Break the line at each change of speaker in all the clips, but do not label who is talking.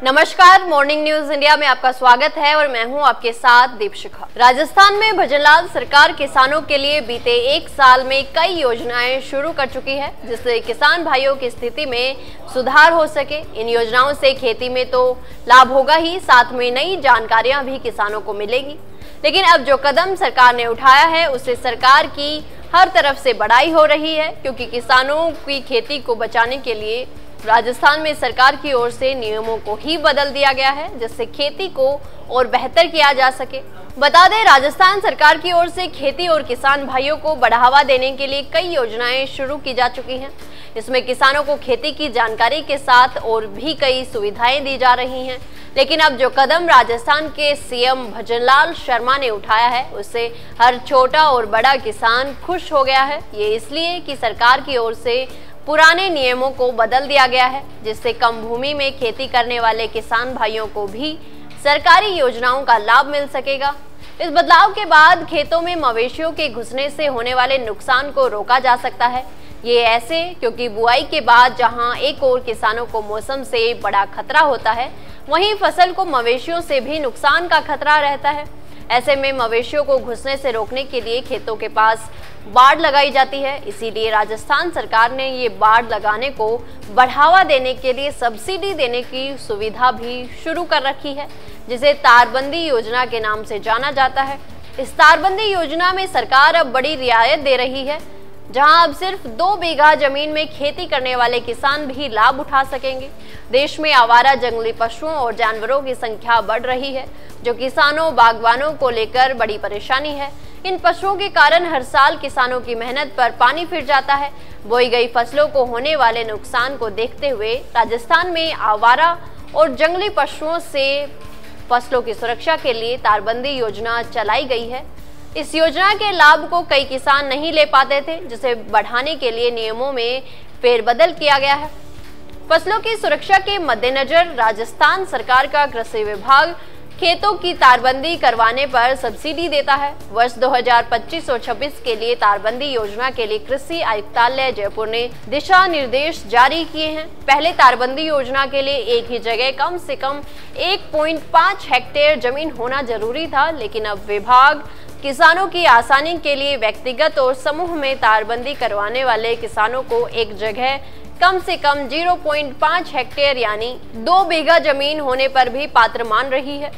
नमस्कार, morning news India में आपका स्वागत है और मैं हूं आपके साथ दीपशिखा। राजस्थान में भजनलाल सरकार किसानों के लिए बीते एक साल में कई योजनाएं शुरू कर चुकी है, जिससे किसान भाइयों की स्थिति में सुधार हो सके। इन योजनाओं से खेती में तो लाभ होगा ही, साथ में नई जानकारियां भी किसानों को मिलेगी। लेकिन अब जो कदम सरकार ने उठाया है उससे सरकार की हर तरफ से बड़ाई हो रही है, क्योंकि किसानों की खेती को बचाने के लिए राजस्थान में सरकार की ओर से नियमों को ही बदल दिया गया है, जिससे खेती को और बेहतर किया जा सके। बता दें, राजस्थान सरकार की ओर से खेती और किसान भाइयों को बढ़ावा देने के लिए कई योजनाएं शुरू की जा चुकी हैं। इसमें किसानों को खेती की जानकारी के साथ और भी कई सुविधाएं दी जा रही हैं। लेकिन अब जो कदम राजस्थान के सीएम भजनलाल शर्मा ने उठाया है उससे हर छोटा और बड़ा किसान खुश हो गया है। ये इसलिए कि सरकार की ओर से पुराने नियमों को बदल दिया गया है, जिससे कम भूमि में खेती करने वाले किसान भाइयों को भी सरकारी योजनाओं का लाभ मिल सकेगा। इस बदलाव के बाद खेतों में मवेशियों के घुसने से होने वाले नुकसान को रोका जा सकता है। ये ऐसे क्योंकि बुआई के बाद जहां एक और किसानों को मौसम से बड़ा खतरा होता है, वहीं फसल को मवेशियों से भी नुकसान का खतरा रहता है। ऐसे में मवेशियों को घुसने से रोकने के लिए खेतों के पास बाड़ लगाई जाती है। इसीलिए राजस्थान सरकार ने ये बाड़ लगाने को बढ़ावा देने के लिए सब्सिडी देने की सुविधा भी शुरू कर रखी है, जिसे तारबंदी योजना के नाम से जाना जाता है। इस तारबंदी योजना में सरकार अब बड़ी रियायत दे रही है, जहां अब सिर्फ 2 बीघा जमीन में खेती करने वाले किसान भी लाभ उठा सकेंगे। देश में आवारा जंगली पशुओं और जानवरों की संख्या बढ़ रही है, जो किसानों बागवानों को लेकर बड़ी परेशानी है। इन पशुओं के कारण हर साल किसानों की मेहनत पर पानी फिर जाता है। बोई गई फसलों को होने वाले नुकसान को देखते हुए राजस्थान में आवारा और जंगली पशुओं से फसलों की सुरक्षा के लिए तारबंदी योजना चलाई गई है। इस योजना के लाभ को कई किसान नहीं ले पाते थे, जिसे बढ़ाने के लिए नियमों में फेरबदल किया गया है। फसलों की सुरक्षा के मद्देनजर राजस्थान सरकार का कृषि विभाग खेतों की तारबंदी करवाने पर सब्सिडी देता है। वर्ष 2025 और 26 के लिए तारबंदी योजना के लिए कृषि आयुक्तालय जयपुर ने दिशा निर्देश जारी किए हैं। पहले तारबंदी योजना के लिए एक ही जगह कम से कम 1.5 हेक्टेयर जमीन होना जरूरी था, लेकिन अब विभाग किसानों की आसानी के लिए व्यक्तिगत और समूह में तारबंदी करवाने वाले किसानों को एक जगह कम से कम 0.5 हेक्टेयर यानी 2 बीघा जमीन होने पर भी पात्र मान रही है।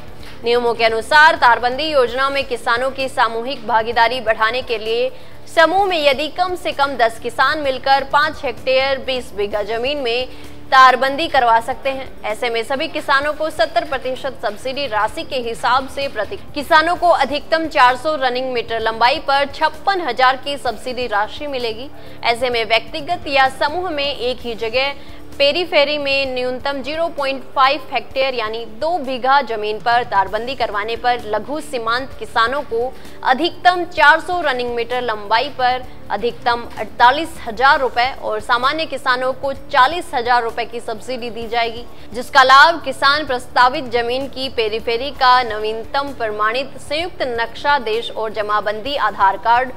नियमों के अनुसार तारबंदी योजना में किसानों की सामूहिक भागीदारी बढ़ाने के लिए समूह में यदि कम से कम 10 किसान मिलकर 5 हेक्टेयर 20 बीघा जमीन में तारबंदी करवा सकते हैं। ऐसे में सभी किसानों को 70% सब्सिडी राशि के हिसाब से प्रति किसानों को अधिकतम 400 रनिंग मीटर लंबाई पर 56,000 की सब्सिडी राशि मिलेगी। ऐसे में व्यक्तिगत या समूह में एक ही जगह पेरीफेरी में न्यूनतम 0.5 हेक्टेयर यानी 2 बीघा जमीन पर तारबंदी करवाने पर लघु सीमांत किसानों को अधिकतम 400 रनिंग मीटर लंबाई पर अधिकतम 48,000 रुपए और सामान्य किसानों को 40,000 रुपए की सब्सिडी दी जाएगी, जिसका लाभ किसान प्रस्तावित जमीन की पेरीफेरी का नवीनतम प्रमाणित संयुक्त नक्शा देश और जमाबंदी आधार कार्ड,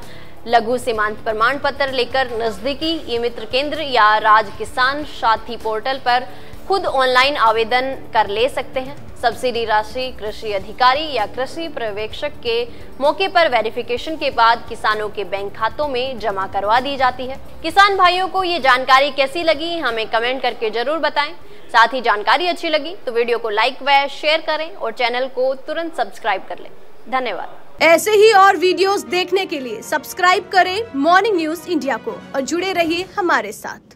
लघु सीमांत प्रमाण पत्र लेकर नजदीकी ई मित्र केंद्र या राज किसान साथी पोर्टल पर खुद ऑनलाइन आवेदन कर ले सकते हैं। सब्सिडी राशि कृषि अधिकारी या कृषि पर्यवेक्षक के मौके पर वेरिफिकेशन के बाद किसानों के बैंक खातों में जमा करवा दी जाती है। किसान भाइयों को ये जानकारी कैसी लगी हमें कमेंट करके जरूर बताएं। साथ ही जानकारी अच्छी लगी तो वीडियो को लाइक व शेयर करें और चैनल को तुरंत सब्सक्राइब कर लें। धन्यवाद।
ऐसे ही और वीडियोस देखने के लिए सब्सक्राइब करें मॉर्निंग न्यूज इंडिया को और जुड़े रहिए हमारे साथ।